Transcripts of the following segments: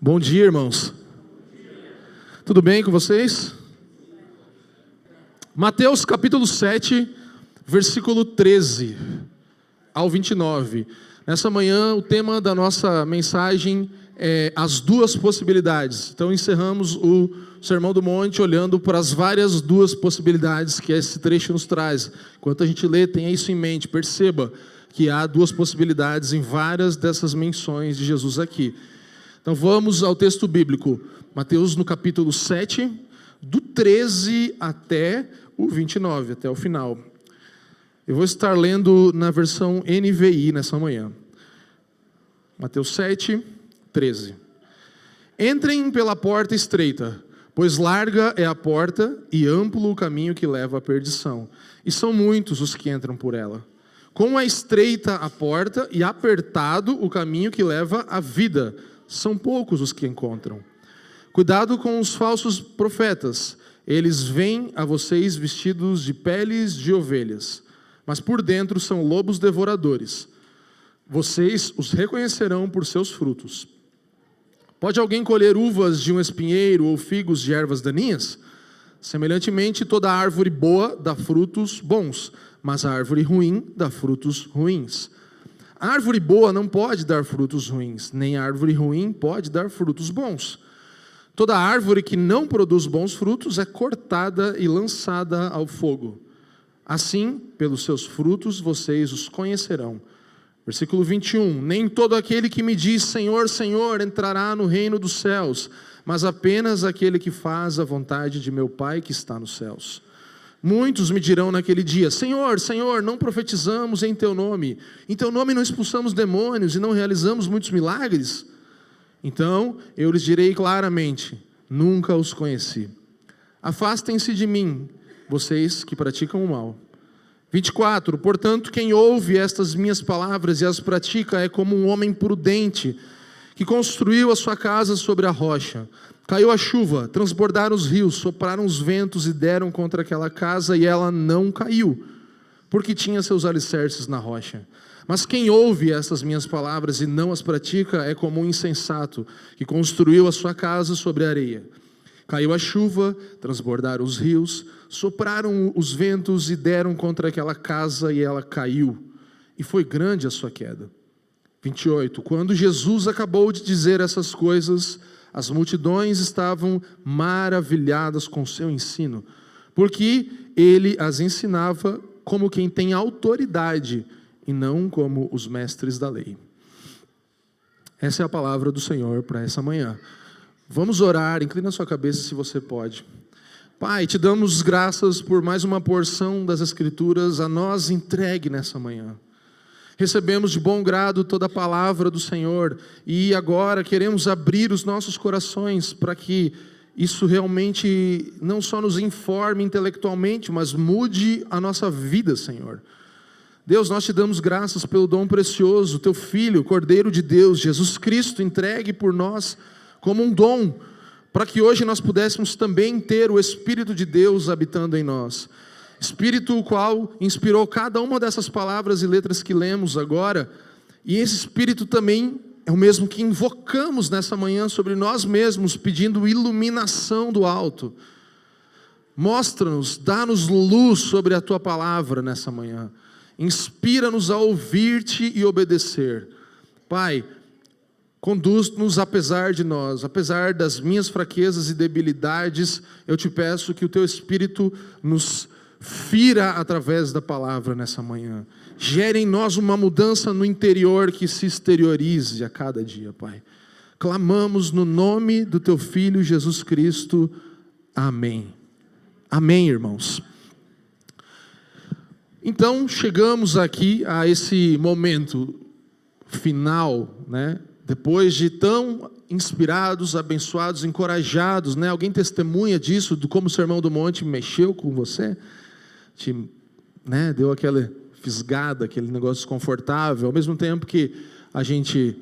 Bom dia, irmãos. Tudo bem com vocês? Mateus capítulo 7, versículo 13 ao 29. Nessa manhã, o tema da nossa mensagem é as duas possibilidades. Então, encerramos o Sermão do Monte olhando para as várias duas possibilidades que esse trecho nos traz. Enquanto a gente lê, tenha isso em mente, perceba que há duas possibilidades em várias dessas menções de Jesus aqui. Então vamos ao texto bíblico, Mateus no capítulo 7, do 13 até o 29, até o final. Eu vou estar lendo na versão NVI nessa manhã. Mateus 7, 13. Entrem pela porta estreita, pois larga é a porta e amplo o caminho que leva à perdição, e são muitos os que entram por ela. Como é estreita a porta e apertado o caminho que leva à vida, são poucos os que encontram. Cuidado com os falsos profetas. Eles vêm a vocês vestidos de peles de ovelhas, mas por dentro são lobos devoradores. Vocês os reconhecerão por seus frutos. Pode alguém colher uvas de um espinheiro ou figos de ervas daninhas? Semelhantemente, toda árvore boa dá frutos bons, mas a árvore ruim dá frutos ruins. A árvore boa não pode dar frutos ruins, nem a árvore ruim pode dar frutos bons. Toda árvore que não produz bons frutos é cortada e lançada ao fogo. Assim, pelos seus frutos vocês os conhecerão. Versículo 21. Nem todo aquele que me diz Senhor, Senhor entrará no reino dos céus, mas apenas aquele que faz a vontade de meu Pai que está nos céus. Muitos me dirão naquele dia, Senhor, Senhor, não profetizamos em Teu nome não expulsamos demônios e não realizamos muitos milagres? Então eu lhes direi claramente, nunca os conheci. Afastem-se de mim, vocês que praticam o mal. 24. Portanto, quem ouve estas minhas palavras e as pratica é como um homem prudente, que construiu a sua casa sobre a rocha. Caiu a chuva, transbordaram os rios, sopraram os ventos e deram contra aquela casa, e ela não caiu, porque tinha seus alicerces na rocha. Mas quem ouve estas minhas palavras e não as pratica é como um insensato, que construiu a sua casa sobre a areia. Caiu a chuva, transbordaram os rios, sopraram os ventos e deram contra aquela casa, e ela caiu, e foi grande a sua queda. 28. Quando Jesus acabou de dizer essas coisas, as multidões estavam maravilhadas com seu ensino, porque ele as ensinava como quem tem autoridade e não como os mestres da lei. Essa é a palavra do Senhor para essa manhã. Vamos orar, inclina sua cabeça se você pode. Pai, te damos graças por mais uma porção das Escrituras a nós entregue nessa manhã. Recebemos de bom grado toda a palavra do Senhor e agora queremos abrir os nossos corações para que isso realmente não só nos informe intelectualmente, mas mude a nossa vida, Senhor. Deus, nós te damos graças pelo dom precioso, Teu Filho, Cordeiro de Deus, Jesus Cristo, entregue por nós como um dom, para que hoje nós pudéssemos também ter o Espírito de Deus habitando em nós. Espírito o qual inspirou cada uma dessas palavras e letras que lemos agora, e esse Espírito também é o mesmo que invocamos nessa manhã sobre nós mesmos, pedindo iluminação do alto. Mostra-nos, dá-nos luz sobre a Tua palavra nessa manhã, inspira-nos a ouvir-Te e obedecer. Pai, conduz-nos apesar de nós, apesar das minhas fraquezas e debilidades, eu Te peço que o Teu Espírito nos fira através da palavra nessa manhã. Gere em nós uma mudança no interior que se exteriorize a cada dia, Pai. Clamamos no nome do Teu Filho Jesus Cristo. Amém. Amém, irmãos. Então, chegamos aqui a esse momento final, né? Depois de tão inspirados, abençoados, encorajados, né? Alguém testemunha disso, de como o Sermão do Monte mexeu com você? Deu aquela fisgada, aquele negócio desconfortável, ao mesmo tempo que a gente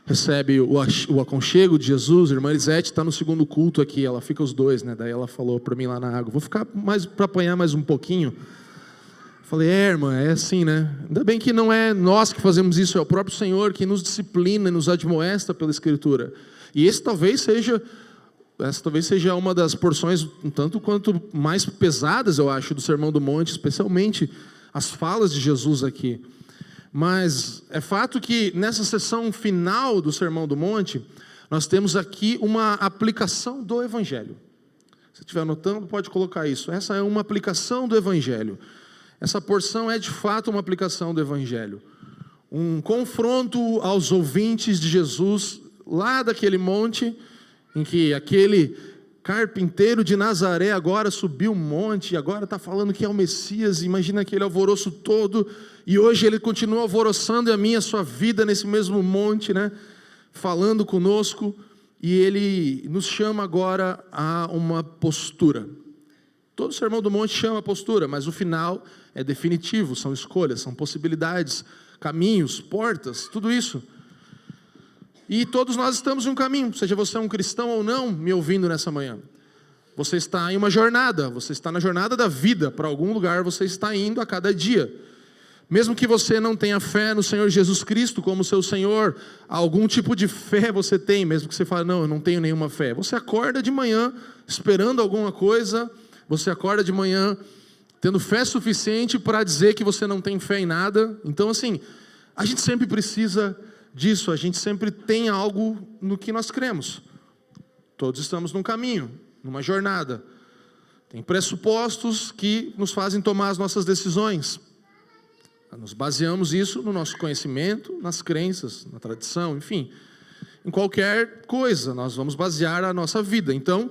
recebe o aconchego de Jesus. A irmã Elisete está no segundo culto aqui, ela fica os dois, né? Daí ela falou para mim lá na água, vou ficar mais para apanhar mais um pouquinho. Falei, irmã, é assim, né? Ainda bem que não é nós que fazemos isso, é o próprio Senhor que nos disciplina e nos admoesta pela Escritura. E essa talvez seja uma das porções, um tanto quanto mais pesadas, eu acho, do Sermão do Monte, especialmente as falas de Jesus aqui. Mas é fato que nessa sessão final do Sermão do Monte, nós temos aqui uma aplicação do Evangelho. Se estiver anotando, pode colocar isso. Essa é uma aplicação do Evangelho. Essa porção é de fato uma aplicação do Evangelho. Um confronto aos ouvintes de Jesus, lá daquele monte, em que aquele carpinteiro de Nazaré agora subiu um monte, e agora está falando que é o Messias, imagina aquele alvoroço todo, e hoje ele continua alvoroçando a minha, a sua vida nesse mesmo monte, né? Falando conosco, e ele nos chama agora a uma postura. Todo o Sermão do Monte chama postura, mas o final é definitivo, são escolhas, são possibilidades, caminhos, portas, tudo isso. E todos nós estamos em um caminho, seja você um cristão ou não, me ouvindo nessa manhã. Você está em uma jornada, você está na jornada da vida, para algum lugar você está indo a cada dia. Mesmo que você não tenha fé no Senhor Jesus Cristo como seu Senhor, algum tipo de fé você tem, mesmo que você fale, não, eu não tenho nenhuma fé. Você acorda de manhã esperando alguma coisa, você acorda de manhã tendo fé suficiente para dizer que você não tem fé em nada. Então assim, a gente sempre precisa disso, a gente sempre tem algo no que nós cremos. Todos estamos num caminho, numa jornada. Tem pressupostos que nos fazem tomar as nossas decisões. Nós baseamos isso no nosso conhecimento, nas crenças, na tradição, enfim. Em qualquer coisa, nós vamos basear a nossa vida. Então,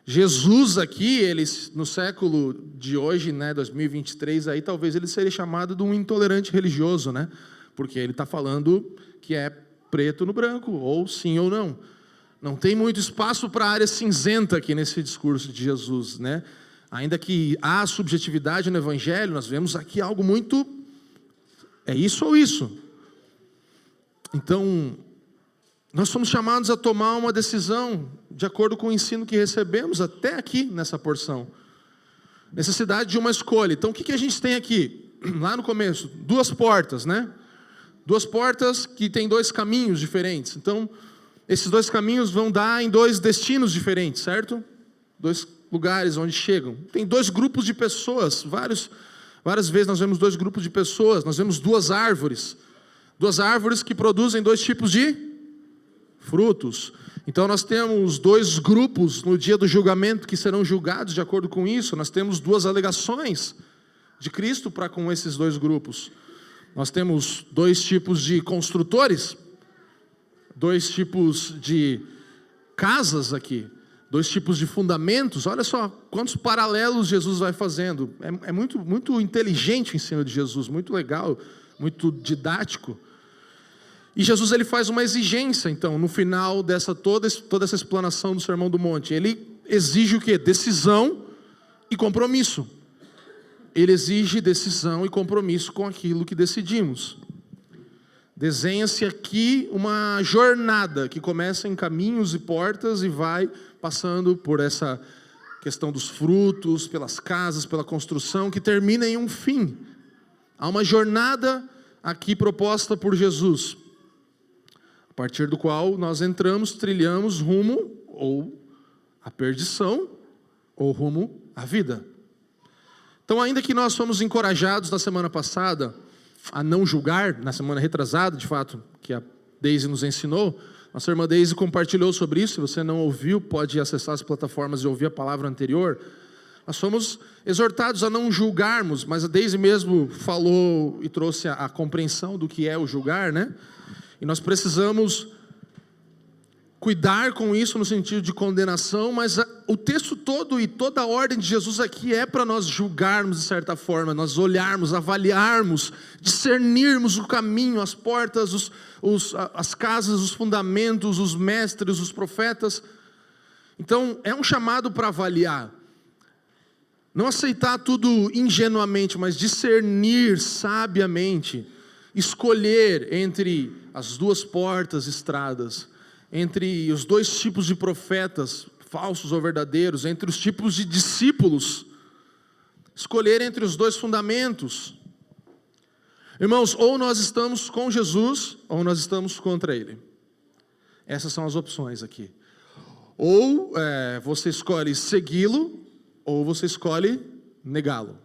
Jesus aqui, ele, no século de hoje, né, 2023, aí talvez ele seria chamado de um intolerante religioso, né? Porque ele está falando que é preto no branco, ou sim ou não. Não tem muito espaço para a área cinzenta aqui nesse discurso de Jesus, né? Ainda que há subjetividade no Evangelho, nós vemos aqui algo muito... é isso ou isso? Então, nós somos chamados a tomar uma decisão de acordo com o ensino que recebemos até aqui nessa porção. Necessidade de uma escolha. Então, o que a gente tem aqui? Lá no começo, 2 portas, né? 2 portas que têm 2 caminhos diferentes. Então, esses 2 caminhos vão dar em 2 destinos diferentes, certo? 2 lugares onde chegam. Tem 2 grupos de pessoas, várias vezes nós vemos 2 grupos de pessoas, nós vemos 2 árvores. 2 árvores que produzem 2 tipos de frutos. Então nós temos 2 grupos no dia do julgamento que serão julgados de acordo com isso. Nós temos 2 alegações de Cristo para com esses 2 grupos. Nós temos 2 tipos de construtores, 2 tipos de casas aqui, 2 tipos de fundamentos. Olha só quantos paralelos Jesus vai fazendo. É muito, muito inteligente o ensino de Jesus, muito legal, muito didático. E Jesus ele faz uma exigência, então, no final dessa toda essa explanação do Sermão do Monte. Ele exige o quê? Decisão e compromisso. Ele exige decisão e compromisso com aquilo que decidimos. Desenha-se aqui uma jornada que começa em caminhos e portas e vai passando por essa questão dos frutos, pelas casas, pela construção, que termina em um fim. Há uma jornada aqui proposta por Jesus, a partir do qual nós entramos, trilhamos rumo ou à perdição ou rumo à vida. Então, ainda que nós fomos encorajados na semana passada a não julgar, na semana retrasada, de fato, que a Deise nos ensinou, nossa irmã Deise compartilhou sobre isso. Se você não ouviu, pode acessar as plataformas e ouvir a palavra anterior. Nós fomos exortados a não julgarmos, mas a Deise mesmo falou e trouxe a compreensão do que é o julgar, né? E nós precisamos cuidar com isso no sentido de condenação, mas o texto todo e toda a ordem de Jesus aqui é para nós julgarmos de certa forma, nós olharmos, avaliarmos, discernirmos o caminho, as portas, as casas, os fundamentos, os mestres, os profetas. Então é um chamado para avaliar, não aceitar tudo ingenuamente, mas discernir sabiamente, escolher entre as 2 portas, estradas, entre os 2 tipos de profetas, falsos ou verdadeiros, entre os tipos de discípulos, escolher entre os 2 fundamentos. Irmãos, ou nós estamos com Jesus, ou nós estamos contra Ele. Essas são as opções aqui. Ou você escolhe segui-lo, ou você escolhe negá-lo.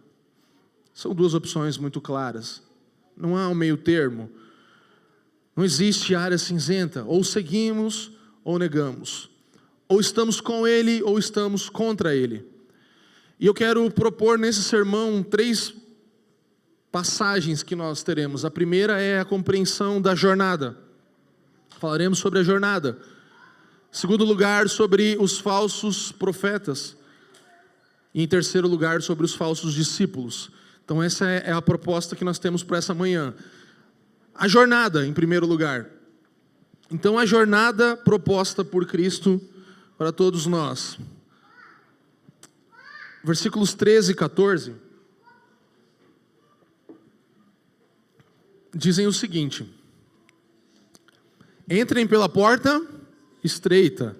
São duas opções muito claras. Não há um meio termo. Não existe área cinzenta. Ou seguimos, ou negamos. Ou estamos com ele, ou estamos contra ele. E eu quero propor nesse sermão 3 passagens que nós teremos. A primeira é a compreensão da jornada. Falaremos sobre a jornada. Em segundo lugar, sobre os falsos profetas. E em terceiro lugar, sobre os falsos discípulos. Então essa é a proposta que nós temos para essa manhã. A jornada, em primeiro lugar. Então a jornada proposta por Cristo para todos nós. Versículos 13 e 14. Dizem o seguinte: entrem pela porta estreita.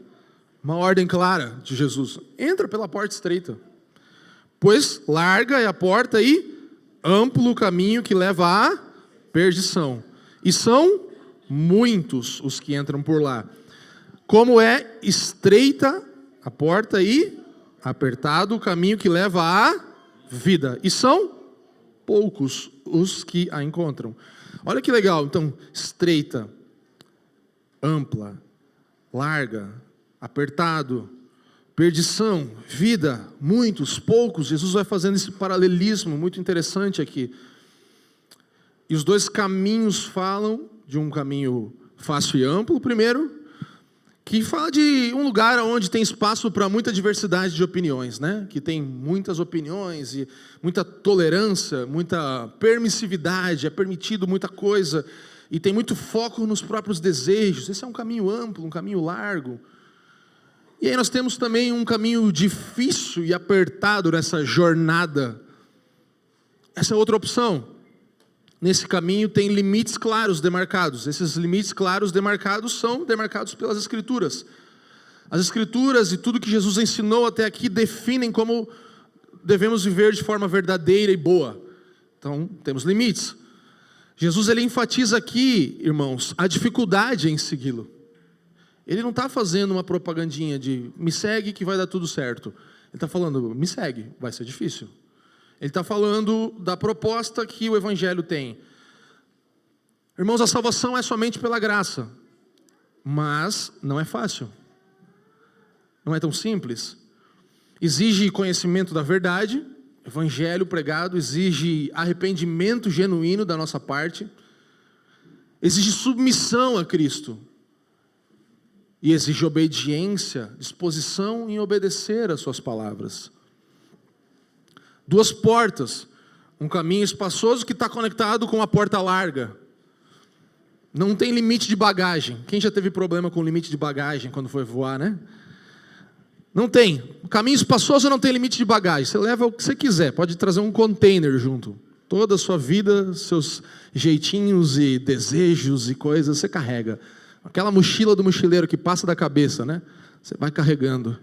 Uma ordem clara de Jesus. Entra pela porta estreita. Pois larga é a porta e amplo o caminho que leva à perdição. E são muitos os que entram por lá. Como é estreita a porta e apertado o caminho que leva à vida. E são poucos os que a encontram. Olha que legal. Então, estreita, ampla, larga, apertado, perdição, vida, muitos, poucos. Jesus vai fazendo esse paralelismo muito interessante aqui. E os 2 caminhos falam de um caminho fácil e amplo, primeiro, que fala de um lugar onde tem espaço para muita diversidade de opiniões, né? Que tem muitas opiniões e muita tolerância, muita permissividade, é permitido muita coisa, e tem muito foco nos próprios desejos. Esse é um caminho amplo, um caminho largo. E aí nós temos também um caminho difícil e apertado nessa jornada. Essa é outra opção. Nesse caminho tem limites claros demarcados. Esses limites claros demarcados são demarcados pelas Escrituras. As Escrituras e tudo que Jesus ensinou até aqui definem como devemos viver de forma verdadeira e boa. Então, temos limites. Jesus ele enfatiza aqui, irmãos, a dificuldade em segui-lo. Ele não está fazendo uma propagandinha de me segue que vai dar tudo certo. Ele está falando, me segue, vai ser difícil. Ele está falando da proposta que o Evangelho tem. Irmãos, a salvação é somente pela graça. Mas não é fácil. Não é tão simples. Exige conhecimento da verdade. Evangelho pregado exige arrependimento genuíno da nossa parte. Exige submissão a Cristo. E exige obediência, disposição em obedecer às suas palavras. 2 portas, um caminho espaçoso que está conectado com uma porta larga. Não tem limite de bagagem. Quem já teve problema com limite de bagagem quando foi voar, né? Não tem. O caminho espaçoso não tem limite de bagagem. Você leva o que você quiser, pode trazer um container junto. Toda a sua vida, seus jeitinhos e desejos e coisas, você carrega. Aquela mochila do mochileiro que passa da cabeça, né? Você vai carregando.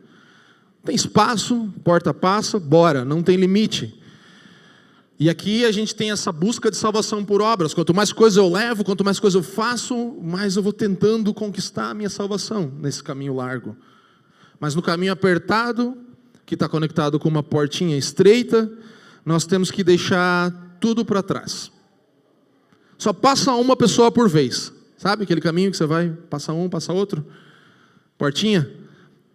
Tem espaço, porta passa, bora, não tem limite. E aqui a gente tem essa busca de salvação por obras. Quanto mais coisa eu levo, quanto mais coisa eu faço, mais eu vou tentando conquistar a minha salvação nesse caminho largo. Mas no caminho apertado, que está conectado com uma portinha estreita, nós temos que deixar tudo para trás. Só passa uma pessoa por vez. Sabe aquele caminho que você vai, passa um, passa outro? Portinha?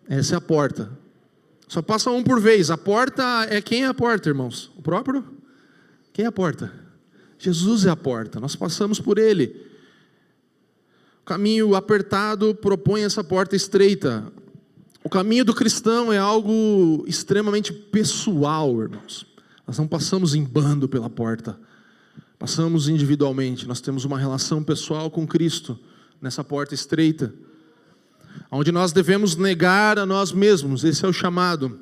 Essa é a porta. Só passa um por vez. A porta é quem é a porta, irmãos? O próprio? Quem é a porta? Jesus é a porta. Nós passamos por Ele. O caminho apertado propõe essa porta estreita. O caminho do cristão é algo extremamente pessoal, irmãos. Nós não passamos em bando pela porta. Passamos individualmente. Nós temos uma relação pessoal com Cristo nessa porta estreita, onde nós devemos negar a nós mesmos. Esse é o chamado.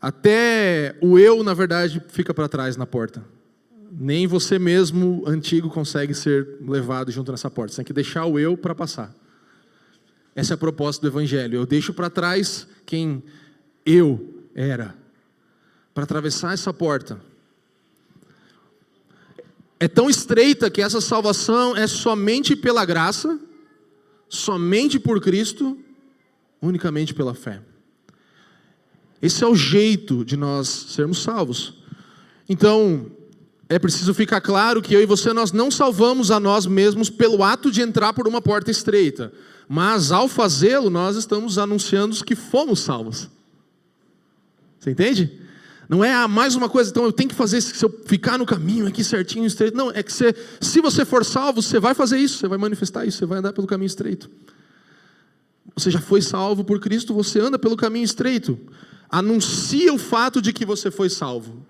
Até o eu, na verdade, fica para trás na porta. Nem você mesmo, antigo, consegue ser levado junto nessa porta. Você tem que deixar o eu para passar. Essa é a proposta do Evangelho. Eu deixo para trás quem eu era, para atravessar essa porta. É tão estreita que essa salvação é somente pela graça, somente por Cristo, unicamente pela fé. Esse é o jeito de nós sermos salvos. Então, é preciso ficar claro que eu e você, nós não salvamos a nós mesmos pelo ato de entrar por uma porta estreita. Mas, ao fazê-lo, nós estamos anunciando que fomos salvos. Você entende? Não é mais uma coisa, então eu tenho que fazer isso, se eu ficar no caminho aqui certinho, estreito. Não, é que se você for salvo, você vai fazer isso, você vai manifestar isso, você vai andar pelo caminho estreito. Você já foi salvo por Cristo, você anda pelo caminho estreito. Anuncia o fato de que você foi salvo,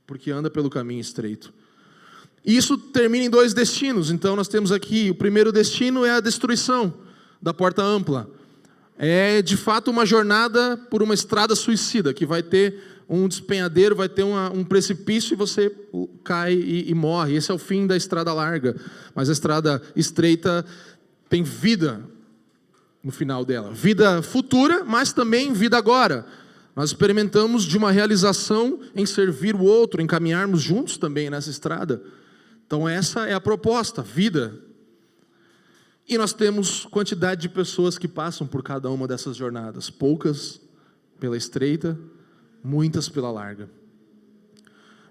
porque anda pelo caminho estreito. Isso termina em 2 destinos. Então nós temos aqui, o primeiro destino é a destruição da porta ampla. É de fato uma jornada por uma estrada suicida, que vai ter um despenhadeiro, vai ter um precipício e você cai e morre. Esse é o fim da estrada larga. Mas a estrada estreita tem vida no final dela. Vida futura, mas também vida agora. Nós experimentamos de uma realização em servir o outro, em caminharmos juntos também nessa estrada. Então essa é a proposta, vida. E nós temos quantidade de pessoas que passam por cada uma dessas jornadas. Poucas pela estreita, muitas pela larga.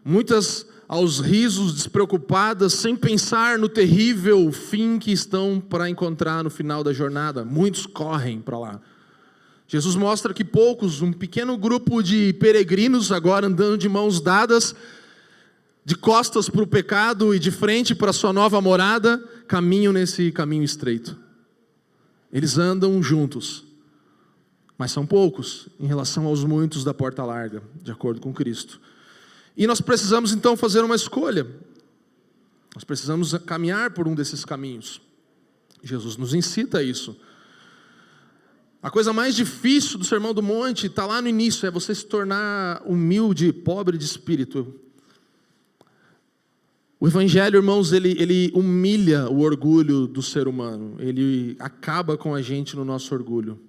Muitas aos risos, despreocupadas, sem pensar no terrível fim que estão para encontrar no final da jornada. Muitos correm para lá. Jesus mostra que poucos, um pequeno grupo de peregrinos, agora andando de mãos dadas, de costas para o pecado e de frente para a sua nova morada, caminham nesse caminho estreito. Eles andam juntos, mas são poucos em relação aos muitos da porta larga, de acordo com Cristo. E nós precisamos então fazer uma escolha. Nós precisamos caminhar por um desses caminhos. Jesus nos incita a isso. A coisa mais difícil do Sermão do Monte está lá no início, é você se tornar humilde, pobre de espírito. O Evangelho, irmãos, ele humilha o orgulho do ser humano. Ele acaba com a gente no nosso orgulho.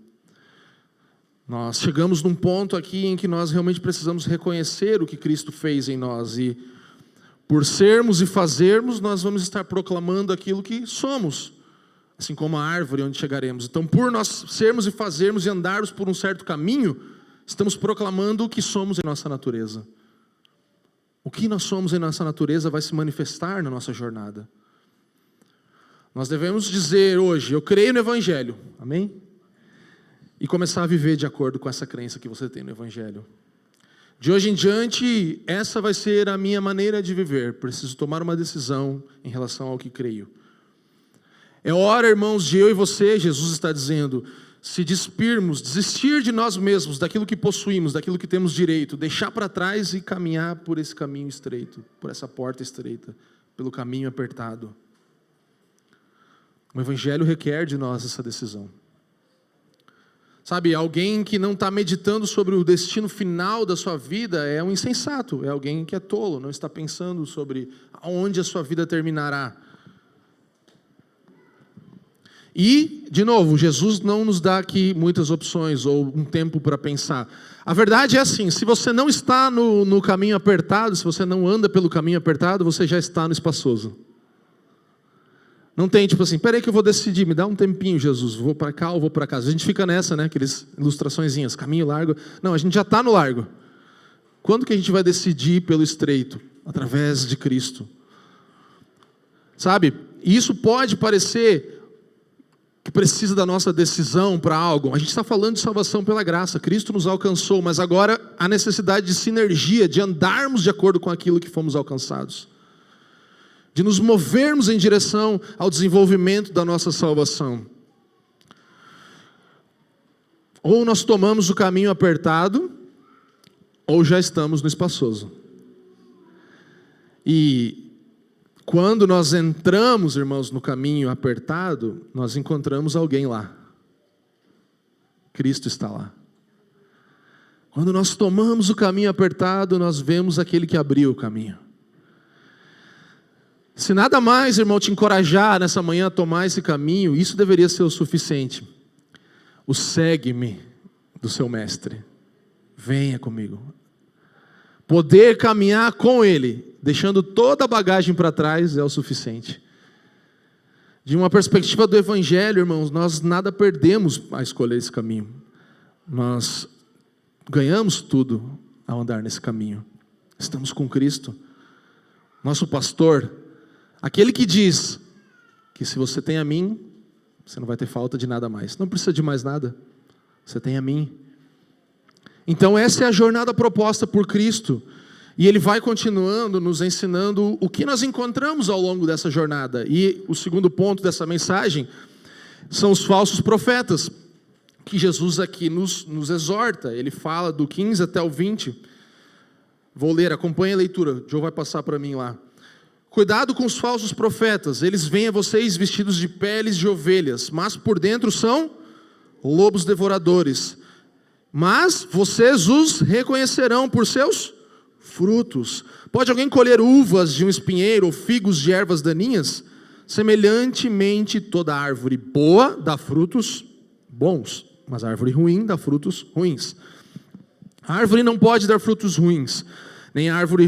Nós chegamos num ponto aqui em que nós realmente precisamos reconhecer o que Cristo fez em nós. E por sermos e fazermos, nós vamos estar proclamando aquilo que somos. Assim como a árvore onde chegaremos. Então, por nós sermos e fazermos e andarmos por um certo caminho, estamos proclamando o que somos em nossa natureza. O que nós somos em nossa natureza vai se manifestar na nossa jornada. Nós devemos dizer hoje, eu creio no Evangelho, amém? E começar a viver de acordo com essa crença que você tem no Evangelho. De hoje em diante, essa vai ser a minha maneira de viver. Preciso tomar uma decisão em relação ao que creio. É hora, irmãos, de eu e você, Jesus está dizendo, se despirmos, desistir de nós mesmos, daquilo que possuímos, daquilo que temos direito, deixar para trás e caminhar por esse caminho estreito, por essa porta estreita, pelo caminho apertado. O Evangelho requer de nós essa decisão. Sabe, alguém que não está meditando sobre o destino final da sua vida é um insensato, é alguém que é tolo, não está pensando sobre aonde a sua vida terminará. E, de novo, Jesus não nos dá aqui muitas opções ou um tempo para pensar. A verdade é assim, se você não está no caminho apertado, se você não anda pelo caminho apertado, você já está no espaçoso. Não tem tipo assim, peraí que eu vou decidir, me dá um tempinho, Jesus, vou para cá ou vou para cá. A gente fica nessa, né, aqueles ilustraçõezinhas, caminho largo. Não, a gente já está no largo. Quando que a gente vai decidir pelo estreito? Através de Cristo. Sabe, isso pode parecer que precisa da nossa decisão para algo. A gente está falando de salvação pela graça, Cristo nos alcançou, mas agora há necessidade de sinergia, de andarmos de acordo com aquilo que fomos alcançados, de nos movermos em direção ao desenvolvimento da nossa salvação. Ou nós tomamos o caminho apertado, ou já estamos no espaçoso. E quando nós entramos, irmãos, no caminho apertado, nós encontramos alguém lá. Cristo está lá. Quando nós tomamos o caminho apertado, nós vemos aquele que abriu o caminho. Se nada mais, irmão, te encorajar nessa manhã a tomar esse caminho, isso deveria ser o suficiente. O segue-me do seu mestre. Venha comigo. Poder caminhar com Ele, deixando toda a bagagem para trás, é o suficiente. De uma perspectiva do Evangelho, irmãos, nós nada perdemos a escolher esse caminho. Nós ganhamos tudo ao andar nesse caminho. Estamos com Cristo. Nosso pastor, aquele que diz que se você tem a mim, você não vai ter falta de nada mais. Não precisa de mais nada. Você tem a mim. Então essa é a jornada proposta por Cristo. E Ele vai continuando nos ensinando o que nós encontramos ao longo dessa jornada. E o segundo ponto dessa mensagem são os falsos profetas, que Jesus aqui nos exorta. Ele fala do 15 até o 20. Vou ler, acompanhe a leitura. O Joe vai passar para mim lá. Cuidado com os falsos profetas. Eles vêm a vocês vestidos de peles de ovelhas, mas por dentro são lobos devoradores. Mas vocês os reconhecerão por seus frutos. Pode alguém colher uvas de um espinheiro ou figos de ervas daninhas? Semelhantemente, toda árvore boa dá frutos bons, mas a árvore ruim dá frutos ruins. A árvore não pode dar frutos ruins, nem a árvore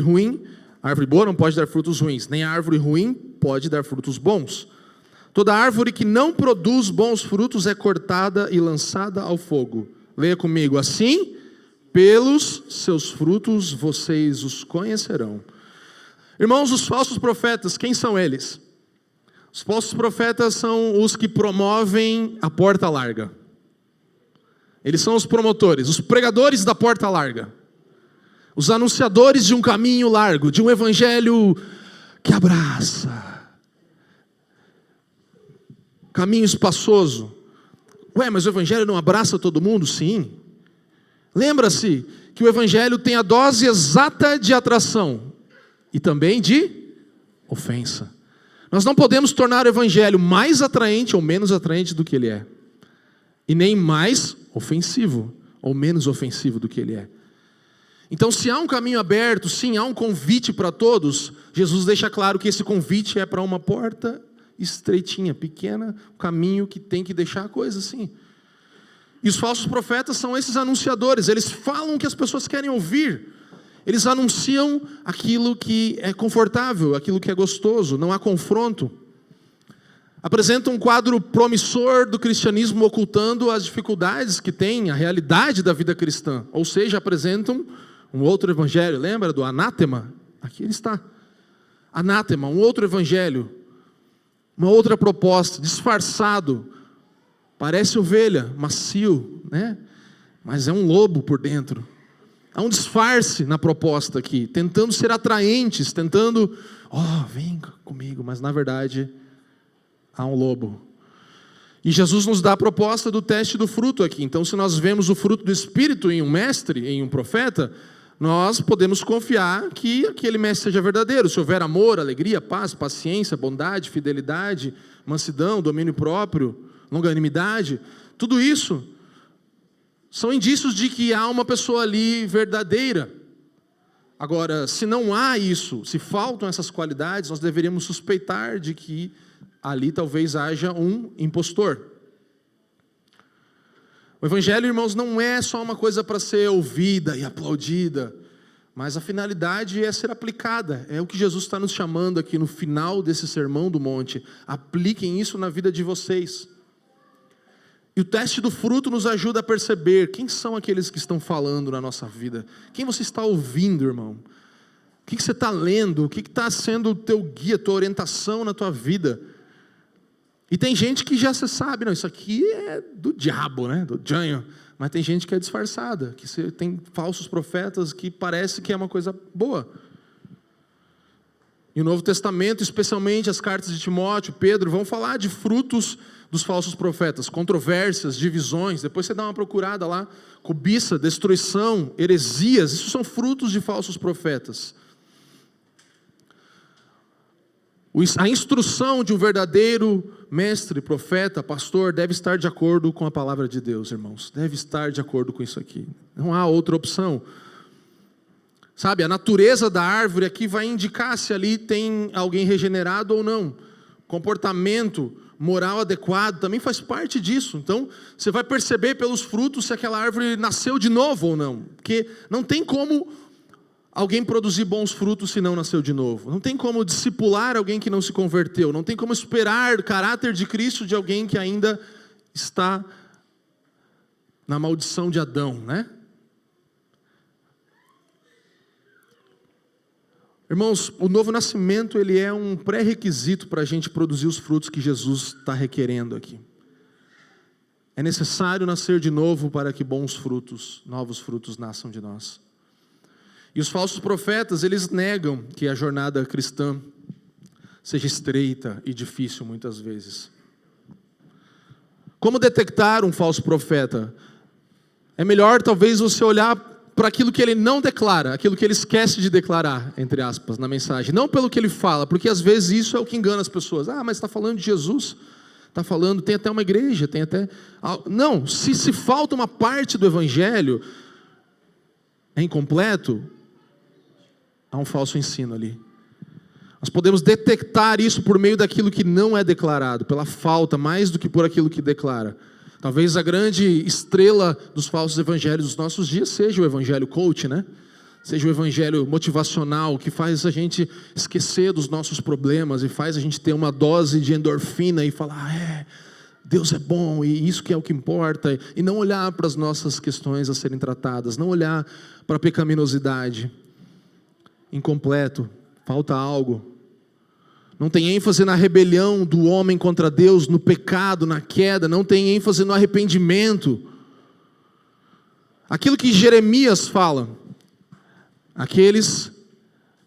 boa não pode dar frutos ruins, nem a árvore ruim pode dar frutos bons. Toda árvore que não produz bons frutos é cortada e lançada ao fogo. Leia comigo, assim, pelos seus frutos vocês os conhecerão. Irmãos, os falsos profetas, quem são eles? Os falsos profetas são os que promovem a porta larga. Eles são os promotores, os pregadores da porta larga. Os anunciadores de um caminho largo, de um evangelho que abraça. Caminho espaçoso. Ué, mas o evangelho não abraça todo mundo? Sim. Lembra-se que o evangelho tem a dose exata de atração e também de ofensa. Nós não podemos tornar o evangelho mais atraente ou menos atraente do que ele é. E nem mais ofensivo ou menos ofensivo do que ele é. Então, se há um caminho aberto, sim, há um convite para todos, Jesus deixa claro que esse convite é para uma porta estreitinha, pequena, um caminho que tem que deixar a coisa assim. E os falsos profetas são esses anunciadores, eles falam o que as pessoas querem ouvir, eles anunciam aquilo que é confortável, aquilo que é gostoso, não há confronto. Apresentam um quadro promissor do cristianismo ocultando as dificuldades que tem, a realidade da vida cristã, ou seja, apresentam um outro evangelho, lembra do anátema? Aqui ele está. Anátema, um outro evangelho, uma outra proposta, disfarçado, parece ovelha, macio, né? Mas é um lobo por dentro. Há um disfarce na proposta aqui, tentando ser atraentes, tentando, vem comigo, mas na verdade há um lobo. E Jesus nos dá a proposta do teste do fruto aqui. Então, se nós vemos o fruto do Espírito em um mestre, em um profeta, nós podemos confiar que aquele mestre seja verdadeiro. Se houver amor, alegria, paz, paciência, bondade, fidelidade, mansidão, domínio próprio, longanimidade, tudo isso são indícios de que há uma pessoa ali verdadeira. Agora, se não há isso, se faltam essas qualidades, nós deveríamos suspeitar de que ali talvez haja um impostor. O evangelho, irmãos, não é só uma coisa para ser ouvida e aplaudida, mas a finalidade é ser aplicada. É o que Jesus está nos chamando aqui no final desse sermão do monte. Apliquem isso na vida de vocês. E o teste do fruto nos ajuda a perceber quem são aqueles que estão falando na nossa vida. Quem você está ouvindo, irmão? O que você está lendo? O que está sendo o teu guia, a tua orientação na tua vida? E tem gente que já se sabe, não, isso aqui é do diabo, né? Do janho. Mas tem gente que é disfarçada, que tem falsos profetas que parece que é uma coisa boa. E o Novo Testamento, especialmente as cartas de Timóteo, Pedro, vão falar de frutos dos falsos profetas, controvérsias, divisões. Depois você dá uma procurada lá, cobiça, destruição, heresias, isso são frutos de falsos profetas. A instrução de um verdadeiro mestre, profeta, pastor, deve estar de acordo com a palavra de Deus, irmãos. Deve estar de acordo com isso aqui. Não há outra opção. Sabe, a natureza da árvore aqui vai indicar se ali tem alguém regenerado ou não. Comportamento moral adequado também faz parte disso. Então, você vai perceber pelos frutos se aquela árvore nasceu de novo ou não. Porque não tem como alguém produzir bons frutos se não nasceu de novo. Não tem como discipular alguém que não se converteu. Não tem como esperar o caráter de Cristo de alguém que ainda está na maldição de Adão, né? Irmãos, o novo nascimento, ele é um pré-requisito para a gente produzir os frutos que Jesus está requerendo aqui. É necessário nascer de novo para que bons frutos, novos frutos nasçam de nós. E os falsos profetas, eles negam que a jornada cristã seja estreita e difícil muitas vezes. Como detectar um falso profeta? É melhor talvez você olhar para aquilo que ele não declara, aquilo que ele esquece de declarar, entre aspas, na mensagem. Não pelo que ele fala, porque às vezes isso é o que engana as pessoas. Ah, mas está falando de Jesus, está falando, tem até uma igreja, tem até... Não, se falta uma parte do evangelho, é incompleto, há um falso ensino ali. Nós podemos detectar isso por meio daquilo que não é declarado, pela falta, mais do que por aquilo que declara. Talvez a grande estrela dos falsos evangelhos dos nossos dias seja o evangelho coach, né? Seja o evangelho motivacional, que faz a gente esquecer dos nossos problemas e faz a gente ter uma dose de endorfina e falar, Deus é bom e isso que é o que importa. E não olhar para as nossas questões a serem tratadas, não olhar para a pecaminosidade. Incompleto, falta algo. Não tem ênfase na rebelião do homem contra Deus, no pecado, na queda. Não tem ênfase no arrependimento. Aquilo que Jeremias fala. Aqueles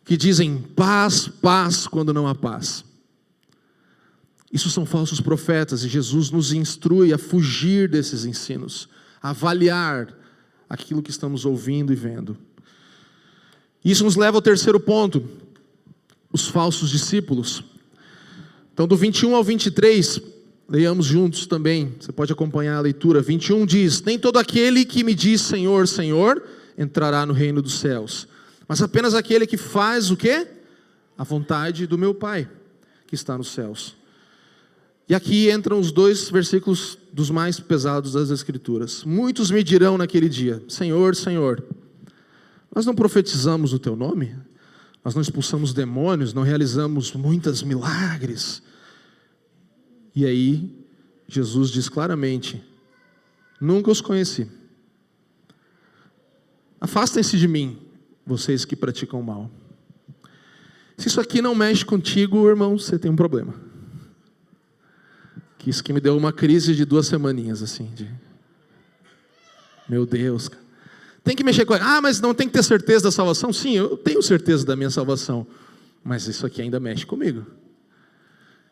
que dizem paz, paz, quando não há paz. Isso são falsos profetas e Jesus nos instrui a fugir desses ensinos. A avaliar aquilo que estamos ouvindo e vendo. Isso nos leva ao terceiro ponto. Os falsos discípulos. Então do 21 ao 23, leiamos juntos também, você pode acompanhar a leitura. 21 diz, nem todo aquele que me diz Senhor, Senhor, entrará no reino dos céus, mas apenas aquele que faz o quê? A vontade do meu Pai, que está nos céus. E aqui entram os dois versículos dos mais pesados das Escrituras. Muitos me dirão naquele dia, Senhor, Senhor, nós não profetizamos o teu nome? Nós não expulsamos demônios, não realizamos muitos milagres. E aí, Jesus diz claramente, nunca os conheci. Afastem-se de mim, vocês que praticam o mal. Se isso aqui não mexe contigo, irmão, você tem um problema. Que isso que me deu uma crise de 2 semaninhas, assim, meu Deus, cara. Tem que mexer com... mas não tem que ter certeza da salvação? Sim, eu tenho certeza da minha salvação. Mas isso aqui ainda mexe comigo.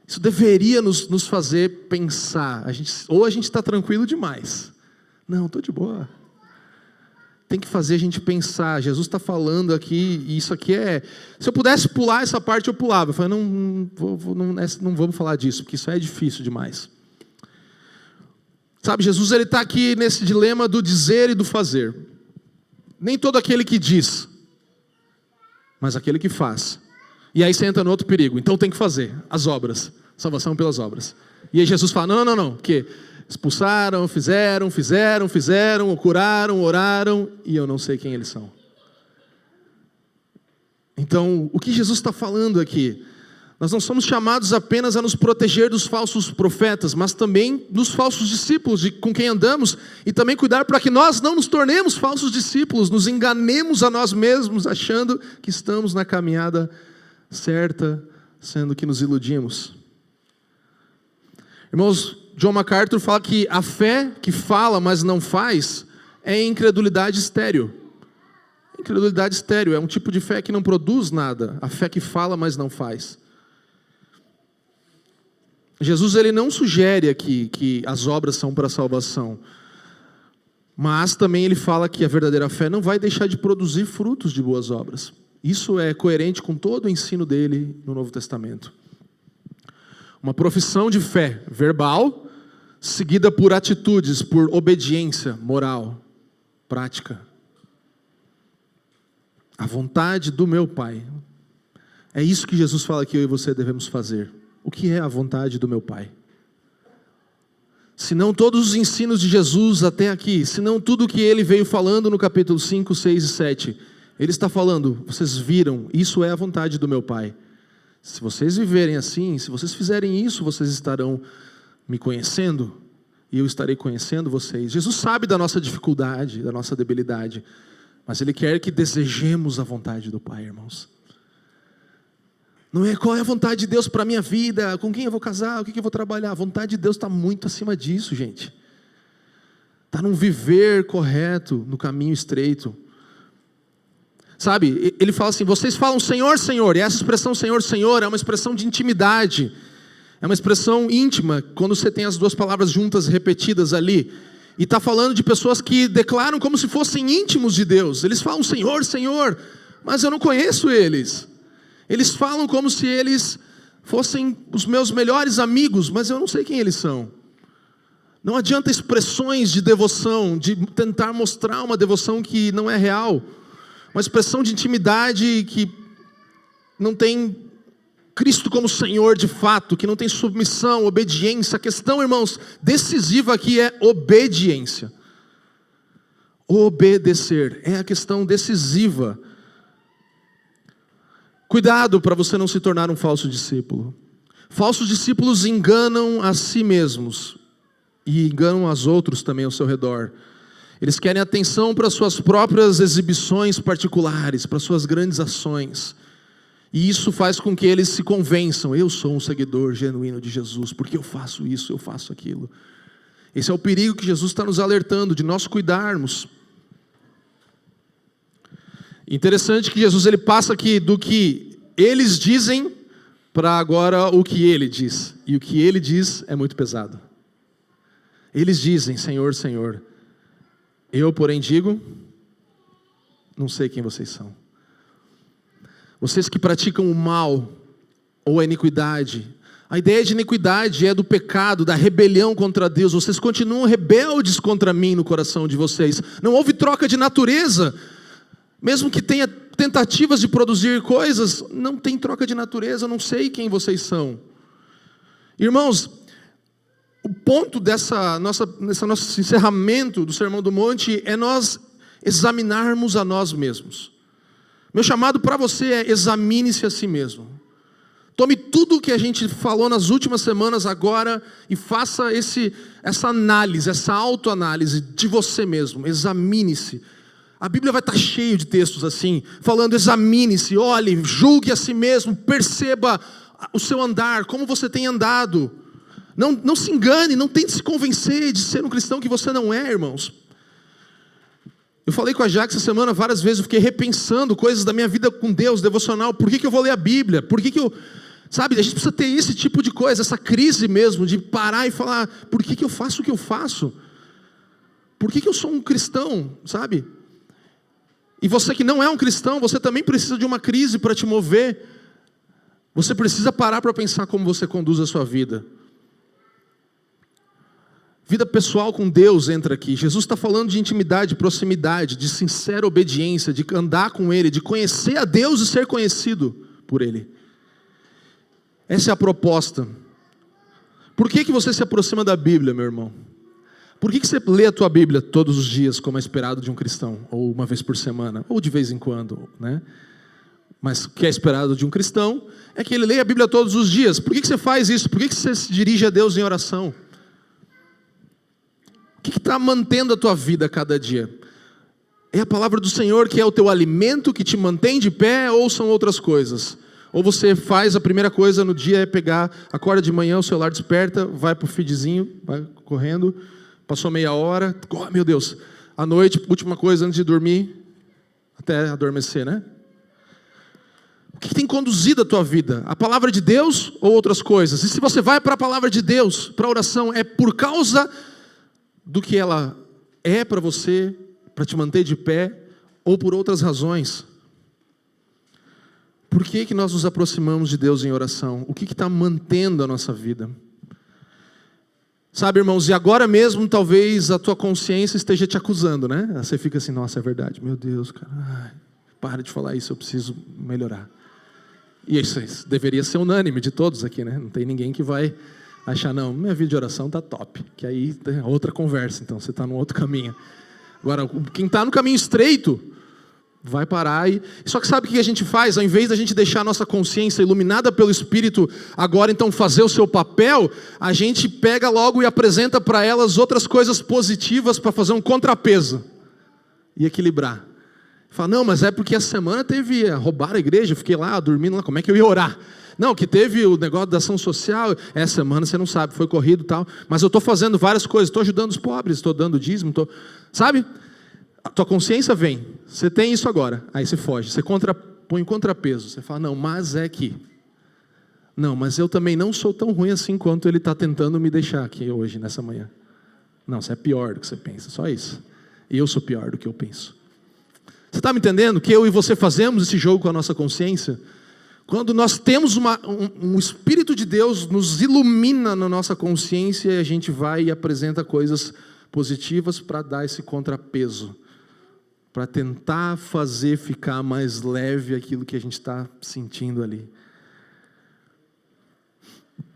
Isso deveria nos fazer pensar. Ou a gente está tranquilo demais. Não, estou de boa. Tem que fazer a gente pensar. Jesus está falando aqui, e isso aqui é... Se eu pudesse pular essa parte, eu pulava. Eu falei, não vamos falar disso, porque isso é difícil demais. Sabe, Jesus está aqui nesse dilema do dizer e do fazer. Nem todo aquele que diz, mas aquele que faz. E aí você entra no outro perigo. Então tem que fazer as obras. Salvação pelas obras. E aí Jesus fala, não. Que expulsaram, fizeram, curaram, oraram, e eu não sei quem eles são. Então, o que Jesus está falando aqui? Nós não somos chamados apenas a nos proteger dos falsos profetas, mas também dos falsos discípulos com quem andamos, e também cuidar para que nós não nos tornemos falsos discípulos, nos enganemos a nós mesmos, achando que estamos na caminhada certa, sendo que nos iludimos. Irmãos, John MacArthur fala que a fé que fala, mas não faz, é incredulidade estéril. Incredulidade estéril é um tipo de fé que não produz nada, a fé que fala, mas não faz. Jesus ele não sugere aqui que as obras são para a salvação, mas também ele fala que a verdadeira fé não vai deixar de produzir frutos de boas obras. Isso é coerente com todo o ensino dele no Novo Testamento. Uma profissão de fé verbal, seguida por atitudes, por obediência moral, prática. A vontade do meu Pai. É isso que Jesus fala que eu e você devemos fazer. O que é a vontade do meu Pai? Se não todos os ensinos de Jesus até aqui, se não tudo o que ele veio falando no capítulo 5, 6 e 7, Ele está falando, vocês viram, isso é a vontade do meu Pai. Se vocês viverem assim, se vocês fizerem isso, vocês estarão me conhecendo e eu estarei conhecendo vocês. Jesus sabe da nossa dificuldade, da nossa debilidade, mas Ele quer que desejemos a vontade do Pai, irmãos. Não é qual é a vontade de Deus para a minha vida, com quem eu vou casar, o que eu vou trabalhar. A vontade de Deus está muito acima disso, gente. Está num viver correto, no caminho estreito. Sabe, ele fala assim, vocês falam Senhor, Senhor, e essa expressão Senhor, Senhor é uma expressão de intimidade. É uma expressão íntima, quando você tem as duas palavras juntas, repetidas ali. E está falando de pessoas que declaram como se fossem íntimos de Deus. Eles falam Senhor, Senhor, mas eu não conheço eles. Eles falam como se eles fossem os meus melhores amigos, mas eu não sei quem eles são. Não adianta expressões de devoção, de tentar mostrar uma devoção que não é real. Uma expressão de intimidade que não tem Cristo como Senhor de fato, que não tem submissão, obediência. A questão, irmãos, decisiva aqui é obediência. Obedecer é a questão decisiva. Cuidado para você não se tornar um falso discípulo. Falsos discípulos enganam a si mesmos e enganam os outros também ao seu redor. Eles querem atenção para suas próprias exibições particulares, para suas grandes ações. E isso faz com que eles se convençam, eu sou um seguidor genuíno de Jesus, porque eu faço isso, eu faço aquilo. Esse é o perigo que Jesus está nos alertando, de nós cuidarmos. Interessante que Jesus ele passa aqui do que eles dizem para agora o que ele diz. E o que ele diz é muito pesado. Eles dizem, Senhor, Senhor. Eu, porém, digo, não sei quem vocês são. Vocês que praticam o mal ou a iniquidade. A ideia de iniquidade é do pecado, da rebelião contra Deus. Vocês continuam rebeldes contra mim no coração de vocês. Não houve troca de natureza. Mesmo que tenha tentativas de produzir coisas, não tem troca de natureza, eu não sei quem vocês são. Irmãos, o ponto desse nosso encerramento do Sermão do Monte é nós examinarmos a nós mesmos. Meu chamado para você é examine-se a si mesmo. Tome tudo o que a gente falou nas últimas semanas agora e faça essa análise, essa autoanálise de você mesmo. Examine-se. A Bíblia vai estar cheia de textos assim, falando examine-se, olhe, julgue a si mesmo, perceba o seu andar, como você tem andado. Não se engane, não tente se convencer de ser um cristão que você não é, irmãos. Eu falei com a Jaque essa semana várias vezes, eu fiquei repensando coisas da minha vida com Deus, devocional. Por que eu vou ler a Bíblia? Por que eu... Sabe, a gente precisa ter esse tipo de coisa, essa crise mesmo, de parar e falar, por que eu faço o que eu faço? Por que eu sou um cristão, sabe? E você que não é um cristão, você também precisa de uma crise para te mover. Você precisa parar para pensar como você conduz a sua vida. Vida pessoal com Deus entra aqui. Jesus está falando de intimidade, proximidade, de sincera obediência, de andar com Ele, de conhecer a Deus e ser conhecido por Ele. Essa é a proposta. Por que você se aproxima da Bíblia, meu irmão? Por que você lê a tua Bíblia todos os dias, como é esperado de um cristão? Ou uma vez por semana, ou de vez em quando, né? Mas o que é esperado de um cristão é que ele leia a Bíblia todos os dias. Por que você faz isso? Por que você se dirige a Deus em oração? O que está mantendo a tua vida a cada dia? É a palavra do Senhor que é o teu alimento, que te mantém de pé, ou são outras coisas? Ou você faz a primeira coisa no dia é pegar, acorda de manhã, o celular desperta, vai pro feedzinho, vai correndo, passou meia hora, oh meu Deus, à noite, última coisa antes de dormir, até adormecer, né? O que tem conduzido a tua vida? A palavra de Deus ou outras coisas? E se você vai para a palavra de Deus, para a oração, é por causa do que ela é para você, para te manter de pé, ou por outras razões? Por que nós nos aproximamos de Deus em oração? O que está mantendo a nossa vida? Sabe, irmãos, e agora mesmo talvez a tua consciência esteja te acusando, né? Você fica assim, nossa, é verdade, meu Deus, cara, para de falar isso, eu preciso melhorar. E isso deveria ser unânime de todos aqui, né? Não tem ninguém que vai achar, não, minha vida de oração está top, que aí tem outra conversa, então você está num outro caminho. Agora, quem está no caminho estreito, Vai parar e... Só que sabe o que a gente faz? Ao invés da gente deixar a nossa consciência iluminada pelo Espírito, agora então fazer o seu papel, a gente pega logo e apresenta para elas outras coisas positivas para fazer um contrapeso e equilibrar. Fala, não, mas é porque essa semana teve roubar a igreja, eu fiquei lá dormindo lá, como é que eu ia orar? Não, que teve o negócio da ação social, essa semana você não sabe, foi corrido e tal, mas eu estou fazendo várias coisas, estou ajudando os pobres, estou dando dízimo, sabe? A tua consciência vem, você tem isso agora, aí você foge, você põe contrapeso, você fala, não, mas é que, não, mas eu também não sou tão ruim assim quanto ele está tentando me deixar aqui hoje, nessa manhã. Não, você é pior do que você pensa, só isso. E eu sou pior do que eu penso. Você está me entendendo que eu e você fazemos esse jogo com a nossa consciência? Quando nós temos um Espírito de Deus nos ilumina na nossa consciência e a gente vai e apresenta coisas positivas para dar esse contrapeso, para tentar fazer ficar mais leve aquilo que a gente está sentindo ali.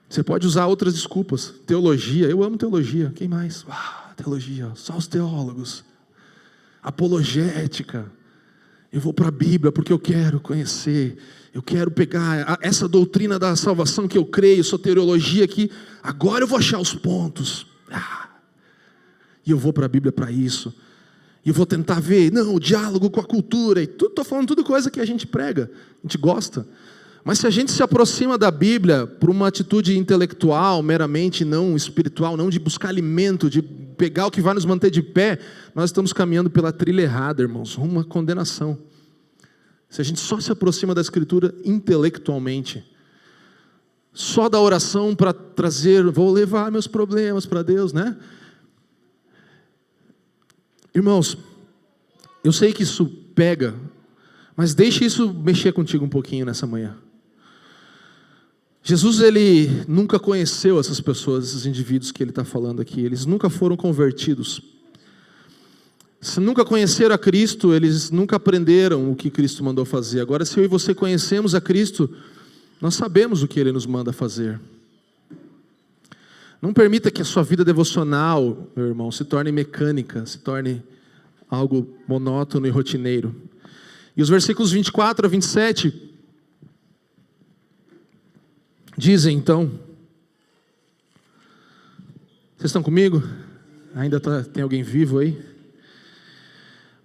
Você pode usar outras desculpas. Teologia, eu amo teologia. Quem mais? Teologia, só os teólogos. Apologética. Eu vou para a Bíblia porque eu quero conhecer. Eu quero pegar essa doutrina da salvação que eu creio, soteriologia aqui. Agora eu vou achar os pontos. E eu vou para a Bíblia para isso. E eu vou tentar ver, o diálogo com a cultura. E estou falando tudo coisa que a gente prega, a gente gosta. Mas se a gente se aproxima da Bíblia por uma atitude intelectual, meramente não espiritual, não de buscar alimento, de pegar o que vai nos manter de pé, nós estamos caminhando pela trilha errada, irmãos, rumo à condenação. Se a gente só se aproxima da Escritura intelectualmente, só da oração para trazer, vou levar meus problemas para Deus, né? Irmãos, eu sei que isso pega, mas deixe isso mexer contigo um pouquinho nessa manhã. Jesus, ele nunca conheceu essas pessoas, esses indivíduos que ele está falando aqui, eles nunca foram convertidos. Se nunca conheceram a Cristo, eles nunca aprenderam o que Cristo mandou fazer. Agora, se eu e você conhecemos a Cristo, nós sabemos o que Ele nos manda fazer. Não permita que a sua vida devocional, meu irmão, se torne mecânica, se torne algo monótono e rotineiro. E os versículos 24 a 27 dizem então, vocês estão comigo? Ainda tem alguém vivo aí?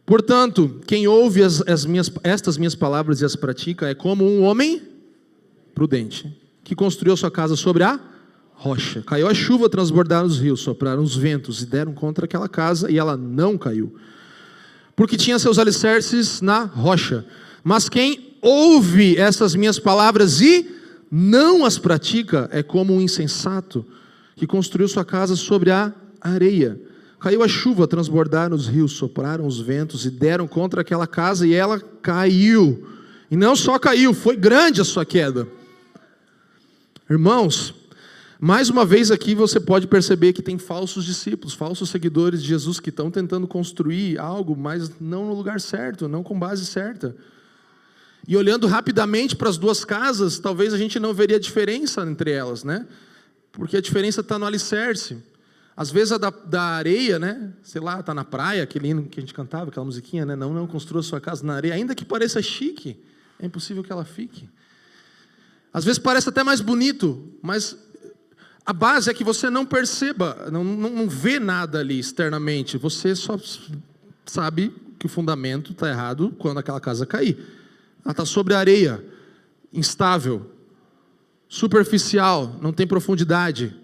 Portanto, quem ouve estas minhas palavras e as pratica é como um homem prudente, que construiu sua casa sobre a rocha. Caiu a chuva, transbordaram os rios, sopraram os ventos e deram contra aquela casa e ela não caiu, porque tinha seus alicerces na rocha. Mas quem ouve essas minhas palavras e não as pratica é como um insensato que construiu sua casa sobre a areia. Caiu a chuva, transbordaram os rios, sopraram os ventos e deram contra aquela casa e ela caiu. E não só caiu, foi grande a sua queda. Irmãos, mais uma vez aqui você pode perceber que tem falsos discípulos, falsos seguidores de Jesus que estão tentando construir algo, mas não no lugar certo, não com base certa. E olhando rapidamente para as duas casas, talvez a gente não veria diferença entre elas, né? Porque a diferença está no alicerce. Às vezes a da areia, né? Sei lá, está na praia, aquele hino que a gente cantava, aquela musiquinha, né? Não construa sua casa na areia, ainda que pareça chique, é impossível que ela fique. Às vezes parece até mais bonito, mas a base é que você não perceba, não vê nada ali externamente, você só sabe que o fundamento está errado quando aquela casa cair. Ela está sobre a areia, instável, superficial, não tem profundidade.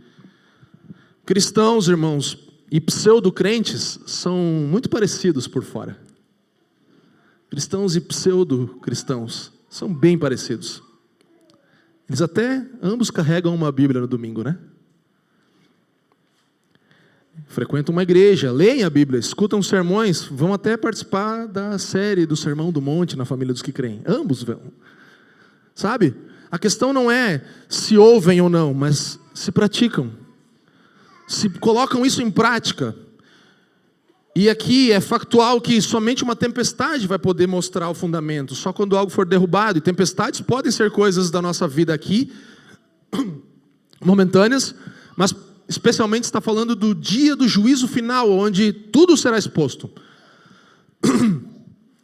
Cristãos, irmãos, e pseudo-crentes são muito parecidos por fora. Cristãos e pseudo-cristãos são bem parecidos. Eles até, ambos carregam uma Bíblia no domingo, né? Frequentam uma igreja, leem a Bíblia, escutam sermões, vão até participar da série do Sermão do Monte na família dos que creem. Ambos vão. Sabe? A questão não é se ouvem ou não, mas se praticam. Se colocam isso em prática. E aqui é factual que somente uma tempestade vai poder mostrar o fundamento. Só quando algo for derrubado. E tempestades podem ser coisas da nossa vida aqui, momentâneas, mas especialmente está falando do dia do juízo final, onde tudo será exposto.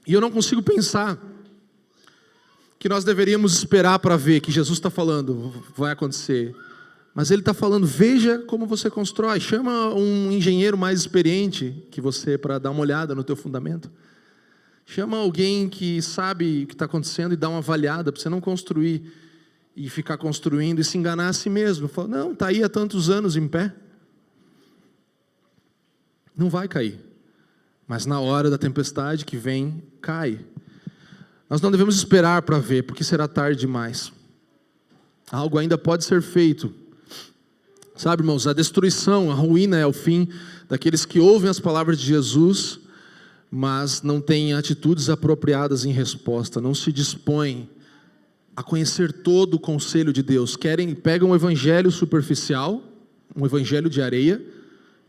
E eu não consigo pensar que nós deveríamos esperar para ver que Jesus está falando, vai acontecer. Mas Ele está falando, veja como você constrói. Chama um engenheiro mais experiente que você para dar uma olhada no teu fundamento. Chama alguém que sabe o que está acontecendo e dá uma avaliada, para você não construir e ficar construindo e se enganar a si mesmo. Fala, não, está aí há tantos anos em pé. Não vai cair. Mas na hora da tempestade que vem, cai. Nós não devemos esperar para ver, porque será tarde demais. Algo ainda pode ser feito. Sabe, irmãos, a destruição, a ruína é o fim daqueles que ouvem as palavras de Jesus, mas não têm atitudes apropriadas em resposta, não se dispõem a conhecer todo o conselho de Deus. Pegam um evangelho superficial, um evangelho de areia,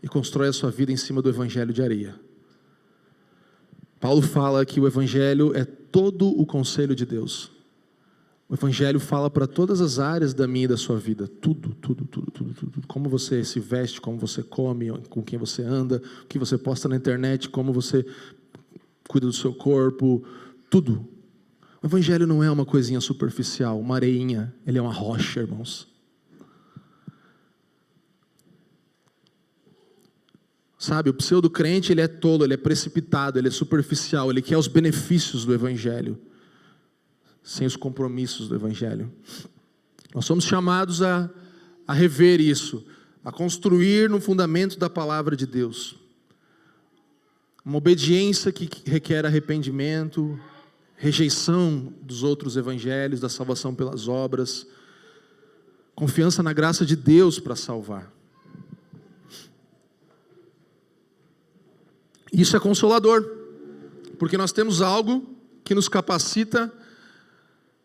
e constroem a sua vida em cima do evangelho de areia. Paulo fala que o evangelho é todo o conselho de Deus. O evangelho fala para todas as áreas da minha e da sua vida. Tudo. Como você se veste, como você come, com quem você anda, o que você posta na internet, como você cuida do seu corpo, tudo. O evangelho não é uma coisinha superficial, uma areinha. Ele é uma rocha, irmãos. Sabe, o pseudo-crente, ele é tolo, ele é precipitado, ele é superficial, ele quer os benefícios do evangelho, sem os compromissos do evangelho. Nós somos chamados a rever isso, a construir no fundamento da palavra de Deus. Uma obediência que requer arrependimento, rejeição dos outros evangelhos, da salvação pelas obras, confiança na graça de Deus para salvar. Isso é consolador, porque nós temos algo que nos capacita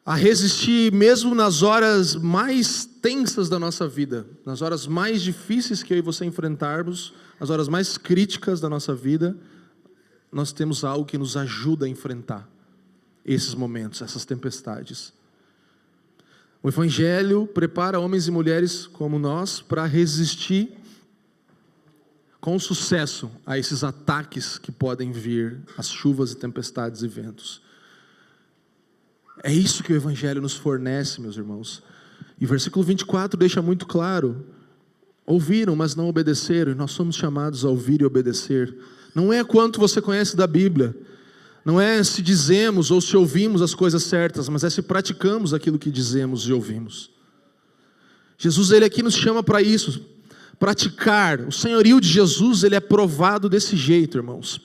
a resistir mesmo nas horas mais tensas da nossa vida, nas horas mais difíceis que eu e você enfrentarmos, nas horas mais críticas da nossa vida, nós temos algo que nos ajuda a enfrentar esses momentos, essas tempestades. O Evangelho prepara homens e mulheres como nós para resistir com sucesso a esses ataques que podem vir, as chuvas e tempestades e ventos. É isso que o Evangelho nos fornece, meus irmãos. E o versículo 24 deixa muito claro: ouviram, mas não obedeceram. E nós somos chamados a ouvir e obedecer. Não é quanto você conhece da Bíblia, não é se dizemos ou se ouvimos as coisas certas, mas é se praticamos aquilo que dizemos e ouvimos. Jesus, Ele aqui nos chama para isso, praticar. O senhorio de Jesus, Ele é provado desse jeito, irmãos.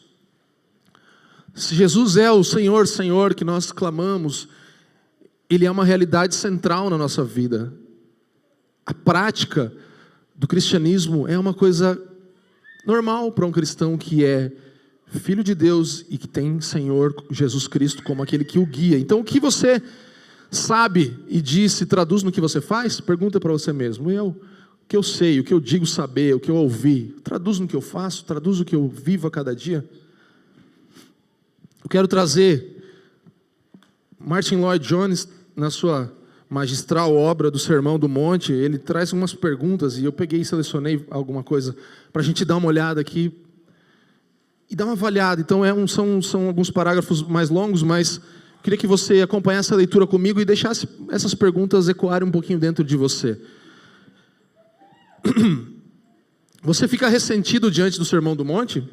Se Jesus é o Senhor, Senhor, que nós clamamos, Ele é uma realidade central na nossa vida. A prática do cristianismo é uma coisa normal para um cristão que é filho de Deus e que tem Senhor Jesus Cristo como aquele que o guia. Então, o que você sabe e diz, se traduz no que você faz? Pergunta para você mesmo. O que eu sei, o que eu digo saber, o que eu ouvi, traduz no que eu faço, traduz o que eu vivo a cada dia? Eu quero trazer Martin Lloyd Jones, na sua magistral obra do Sermão do Monte, ele traz umas perguntas, e eu peguei e selecionei alguma coisa para a gente dar uma olhada aqui e dar uma avaliada. Então são alguns parágrafos mais longos, mas queria que você acompanhasse a leitura comigo e deixasse essas perguntas ecoarem um pouquinho dentro de você. Você fica ressentido diante do Sermão do Monte?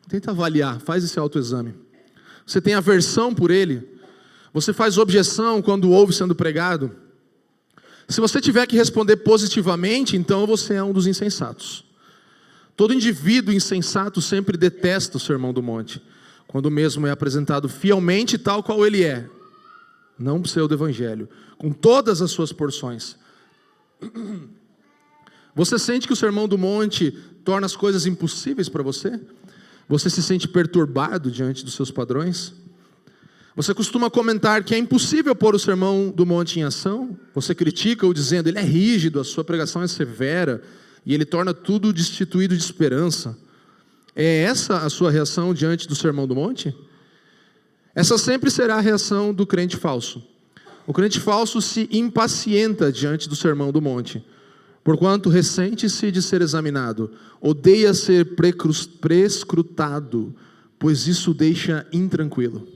Tenta avaliar, faz esse autoexame. Você tem aversão por ele? Você faz objeção quando ouve sendo pregado? Se você tiver que responder positivamente, então você é um dos insensatos. Todo indivíduo insensato sempre detesta o Sermão do Monte, quando mesmo é apresentado fielmente tal qual ele é, não pseudo-evangelho, com todas as suas porções. Você sente que o Sermão do Monte torna as coisas impossíveis para você? Você se sente perturbado diante dos seus padrões? Você costuma comentar que é impossível pôr o Sermão do Monte em ação? Você critica-o dizendo, ele é rígido, a sua pregação é severa, e ele torna tudo destituído de esperança. É essa a sua reação diante do Sermão do Monte? Essa sempre será a reação do crente falso. O crente falso se impacienta diante do Sermão do Monte, porquanto ressente-se de ser examinado, odeia ser prescrutado, pois isso o deixa intranquilo.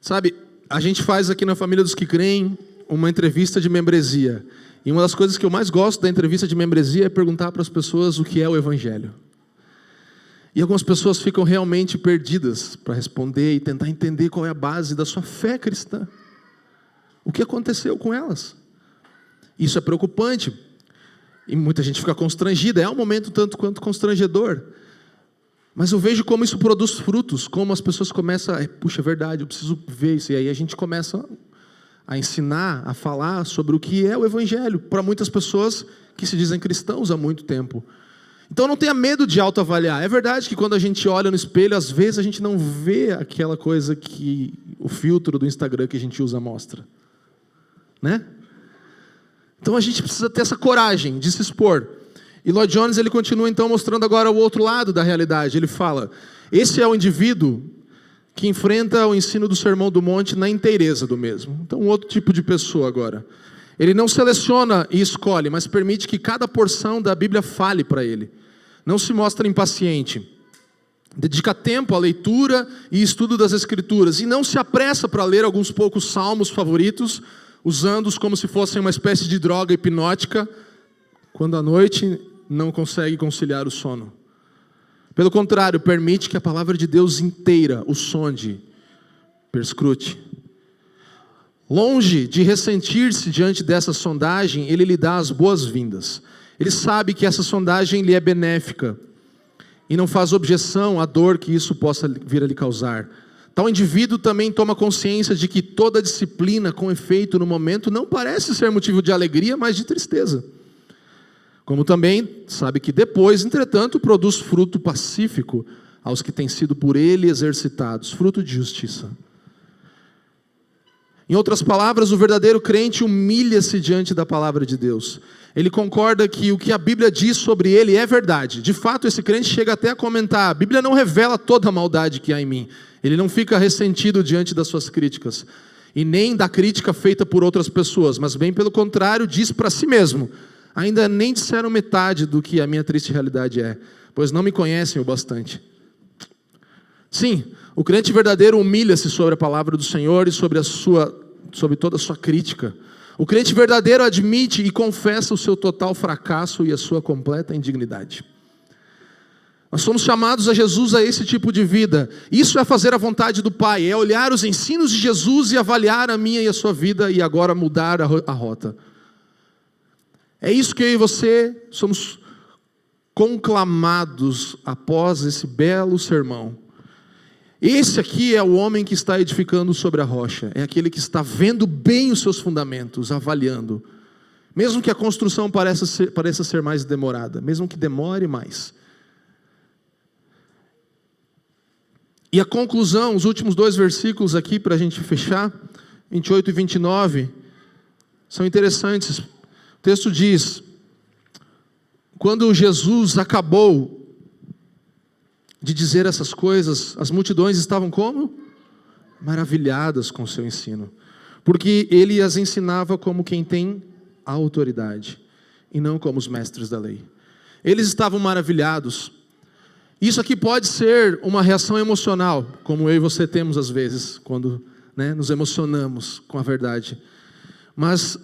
Sabe, a gente faz aqui na Família dos que Creem uma entrevista de membresia. E uma das coisas que eu mais gosto da entrevista de membresia é perguntar para as pessoas o que é o Evangelho. E algumas pessoas ficam realmente perdidas para responder e tentar entender qual é a base da sua fé cristã. O que aconteceu com elas? Isso é preocupante. E muita gente fica constrangida. É um momento tanto quanto constrangedor. Mas eu vejo como isso produz frutos. Como as pessoas começam puxa, é verdade, eu preciso ver isso. E aí a gente começa a ensinar, a falar sobre o que é o Evangelho. Para muitas pessoas que se dizem cristãos há muito tempo. Então não tenha medo de autoavaliar. É verdade que quando a gente olha no espelho, às vezes a gente não vê aquela coisa que o filtro do Instagram que a gente usa mostra. Né? Então a gente precisa ter essa coragem de se expor. E Lloyd Jones ele continua então mostrando agora o outro lado da realidade. Ele fala, esse é o indivíduo que enfrenta o ensino do Sermão do Monte na inteireza do mesmo. Então um outro tipo de pessoa agora. Ele não seleciona e escolhe, mas permite que cada porção da Bíblia fale para ele. Não se mostra impaciente. Dedica tempo à leitura e estudo das Escrituras. E não se apressa para ler alguns poucos salmos favoritos, usando-os como se fossem uma espécie de droga hipnótica, quando à noite não consegue conciliar o sono. Pelo contrário, permite que a palavra de Deus inteira o sonde, perscrute. Longe de ressentir-se diante dessa sondagem, ele lhe dá as boas-vindas. Ele sabe que essa sondagem lhe é benéfica e não faz objeção à dor que isso possa vir a lhe causar. Tal indivíduo também toma consciência de que toda disciplina com efeito no momento não parece ser motivo de alegria, mas de tristeza. Como também sabe que depois, entretanto, produz fruto pacífico aos que têm sido por ele exercitados, fruto de justiça. Em outras palavras, o verdadeiro crente humilha-se diante da palavra de Deus. Ele concorda que o que a Bíblia diz sobre ele é verdade. De fato, esse crente chega até a comentar, a Bíblia não revela toda a maldade que há em mim. Ele não fica ressentido diante das suas críticas. E nem da crítica feita por outras pessoas, mas bem pelo contrário, diz para si mesmo, ainda nem disseram metade do que a minha triste realidade é, pois não me conhecem o bastante. Sim, o crente verdadeiro humilha-se sobre a palavra do Senhor e sobre toda a sua crítica. O crente verdadeiro admite e confessa o seu total fracasso e a sua completa indignidade. Nós somos chamados a Jesus a esse tipo de vida. Isso é fazer a vontade do Pai, é olhar os ensinos de Jesus e avaliar a minha e a sua vida e agora mudar a rota. É isso que eu e você somos conclamados após esse belo sermão. Esse aqui é o homem que está edificando sobre a rocha. É aquele que está vendo bem os seus fundamentos, avaliando. Mesmo que a construção pareça ser mais demorada, mesmo que demore mais. E a conclusão, os últimos 2 versículos aqui para a gente fechar, 28 e 29, são interessantes. O texto diz, quando Jesus acabou de dizer essas coisas, as multidões estavam como? Maravilhadas com o seu ensino, porque ele as ensinava como quem tem autoridade, e não como os mestres da lei. Eles estavam maravilhados. Isso aqui pode ser uma reação emocional, como eu e você temos às vezes, quando nos emocionamos com a verdade. Mas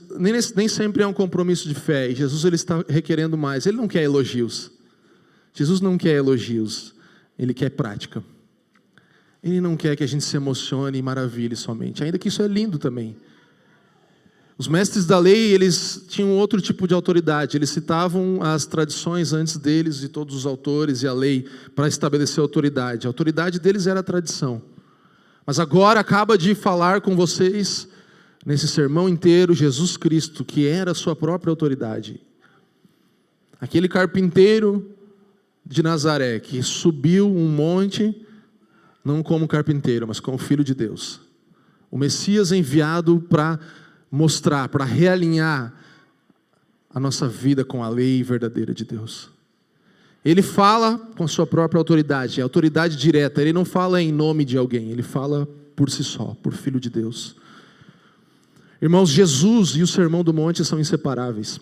nem sempre é um compromisso de fé, e Jesus ele está requerendo mais, ele não quer elogios. Jesus não quer elogios. Ele quer prática. Ele não quer que a gente se emocione e maravilhe somente, ainda que isso é lindo também. Os mestres da lei, eles tinham outro tipo de autoridade. Eles citavam as tradições antes deles, de todos os autores e a lei, para estabelecer a autoridade. A autoridade deles era a tradição. Mas agora acaba de falar com vocês, nesse sermão inteiro, Jesus Cristo, que era a sua própria autoridade. Aquele carpinteiro de Nazaré, que subiu um monte, não como carpinteiro, mas como filho de Deus. O Messias enviado para mostrar, para realinhar a nossa vida com a lei verdadeira de Deus. Ele fala com a sua própria autoridade, é autoridade direta, ele não fala em nome de alguém, ele fala por si só, por Filho de Deus. Irmãos, Jesus e o Sermão do Monte são inseparáveis.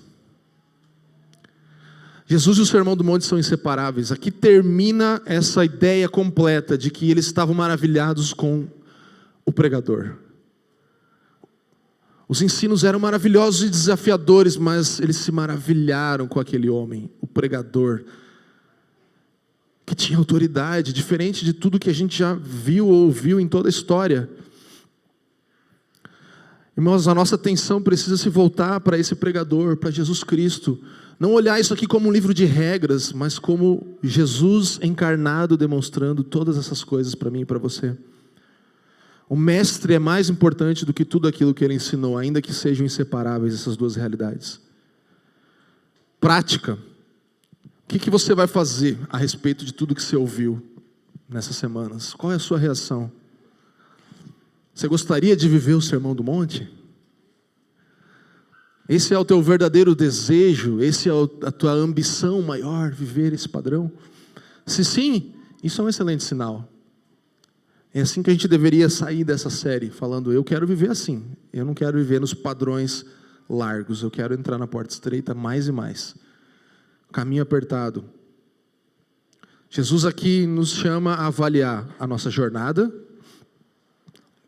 Jesus e o Sermão do Monte são inseparáveis. Aqui termina essa ideia completa de que eles estavam maravilhados com o pregador. Os ensinos eram maravilhosos e desafiadores, mas eles se maravilharam com aquele homem, o pregador, que tinha autoridade, diferente de tudo que a gente já viu ou ouviu em toda a história. Irmãos, a nossa atenção precisa se voltar para esse pregador, para Jesus Cristo. Não olhar isso aqui como um livro de regras, mas como Jesus encarnado demonstrando todas essas coisas para mim e para você. O mestre é mais importante do que tudo aquilo que ele ensinou, ainda que sejam inseparáveis essas duas realidades. Prática. O que você vai fazer a respeito de tudo que você ouviu nessas semanas? Qual é a sua reação? Você gostaria de viver o Sermão do Monte? Esse é o teu verdadeiro desejo? Esse é a tua ambição maior, viver esse padrão? Se sim, isso é um excelente sinal. É assim que a gente deveria sair dessa série, falando, eu quero viver assim. Eu não quero viver nos padrões largos, eu quero entrar na porta estreita mais e mais. Caminho apertado. Jesus aqui nos chama a avaliar a nossa jornada,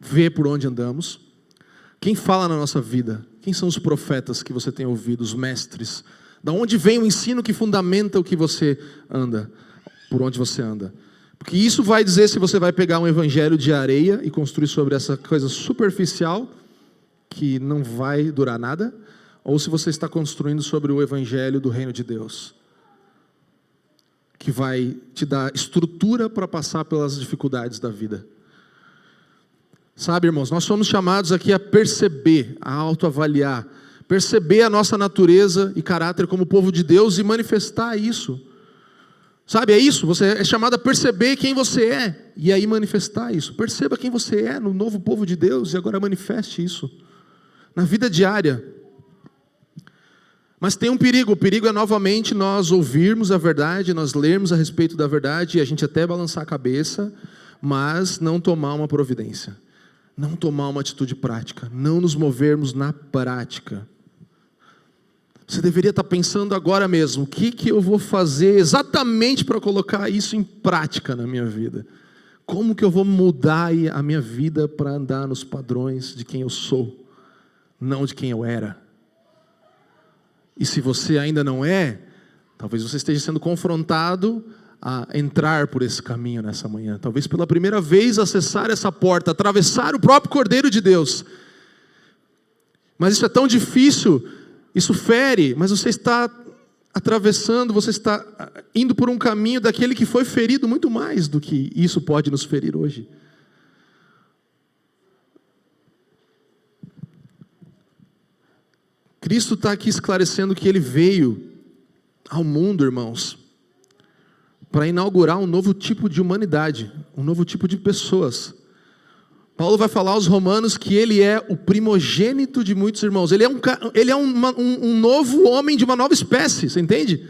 ver por onde andamos. Quem fala na nossa vida? Quem são os profetas que você tem ouvido, os mestres? Da onde vem o ensino que fundamenta o que você anda, por onde você anda? Porque isso vai dizer se você vai pegar um evangelho de areia e construir sobre essa coisa superficial, que não vai durar nada, ou se você está construindo sobre o evangelho do reino de Deus, que vai te dar estrutura para passar pelas dificuldades da vida. Sabe, irmãos, nós somos chamados aqui a perceber, a autoavaliar, perceber a nossa natureza e caráter como povo de Deus e manifestar isso. Sabe, é isso, você é chamado a perceber quem você é e aí manifestar isso. Perceba quem você é no novo povo de Deus e agora manifeste isso na vida diária. Mas tem um perigo, o perigo é novamente nós ouvirmos a verdade, nós lermos a respeito da verdade e a gente até balançar a cabeça, mas não tomar uma providência. Não tomar uma atitude prática, não nos movermos na prática. Você deveria estar pensando agora mesmo, o que eu vou fazer exatamente para colocar isso em prática na minha vida? Como que eu vou mudar a minha vida para andar nos padrões de quem eu sou, não de quem eu era? E se você ainda não é, talvez você esteja sendo confrontado a entrar por esse caminho nessa manhã. Talvez pela primeira vez acessar essa porta, atravessar o próprio Cordeiro de Deus. Mas isso é tão difícil, isso fere, mas você está atravessando, você está indo por um caminho daquele que foi ferido muito mais do que isso pode nos ferir hoje. Cristo está aqui esclarecendo que Ele veio ao mundo, irmãos, para inaugurar um novo tipo de humanidade, um novo tipo de pessoas. Paulo vai falar aos romanos que ele é o primogênito de muitos irmãos. Ele é um novo homem de uma nova espécie, você entende?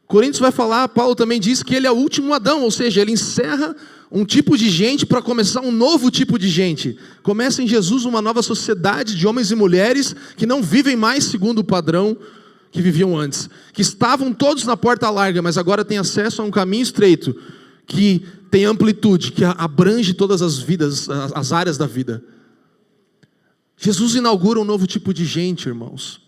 Coríntios vai falar, Paulo também diz que ele é o último Adão, ou seja, ele encerra um tipo de gente para começar um novo tipo de gente. Começa em Jesus uma nova sociedade de homens e mulheres que não vivem mais segundo o padrão que viviam antes, que estavam todos na porta larga, mas agora têm acesso a um caminho estreito, que tem amplitude, que abrange todas as vidas, as áreas da vida. Jesus inaugura um novo tipo de gente, irmãos.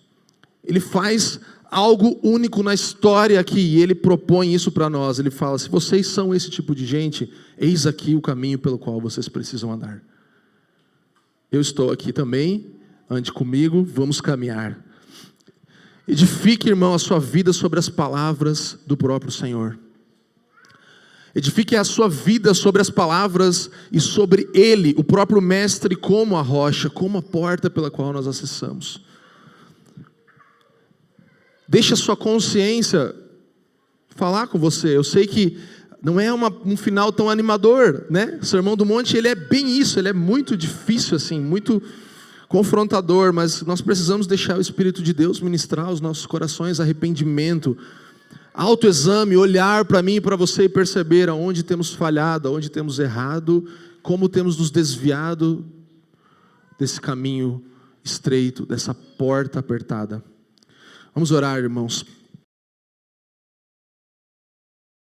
Ele faz algo único na história aqui, e Ele propõe isso para nós. Ele fala, se vocês são esse tipo de gente, eis aqui o caminho pelo qual vocês precisam andar. Eu estou aqui também, ande comigo, vamos caminhar. Edifique, irmão, a sua vida sobre as palavras do próprio Senhor. Edifique a sua vida sobre as palavras e sobre Ele, o próprio Mestre, como a rocha, como a porta pela qual nós acessamos. Deixe a sua consciência falar com você. Eu sei que não é um final tão animador, né? O Sermão do Monte, ele é bem isso, ele é muito difícil, assim, muito confrontador, mas nós precisamos deixar o Espírito de Deus ministrar aos nossos corações arrependimento, autoexame, olhar para mim e para você e perceber aonde temos falhado, aonde temos errado, como temos nos desviado desse caminho estreito, dessa porta apertada. Vamos orar, irmãos.